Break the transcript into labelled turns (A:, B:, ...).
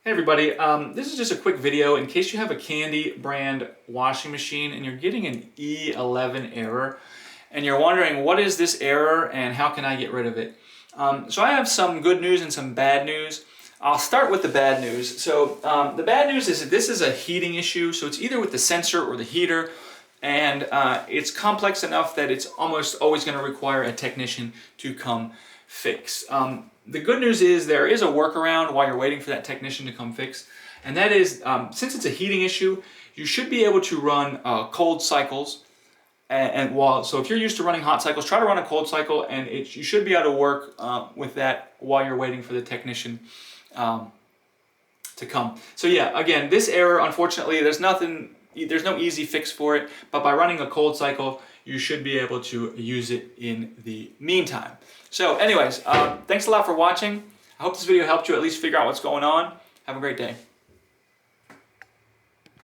A: Hey everybody, this is just a quick video in case you have a Candy brand washing machine and you're getting an E11 error and you're wondering what is this error and how can I get rid of it. So I have some good news and some bad news. I'll start with the bad news. So the bad news is that this is a heating issue, so it's either with the sensor or the heater, and it's complex enough that it's almost always going to require a technician to come fix. The good news is there is a workaround while you're waiting for that technician to come fix, and that is since it's a heating issue, you should be able to run cold cycles. So if you're used to running hot cycles, try to run a cold cycle, and you should be able to work with that while you're waiting for the technician to come. So yeah, again, this error, unfortunately, there's no easy fix for it, but by running a cold cycle, you should be able to use it in the meantime. So anyways, thanks a lot for watching. I hope this video helped you at least figure out what's going on. Have a great day.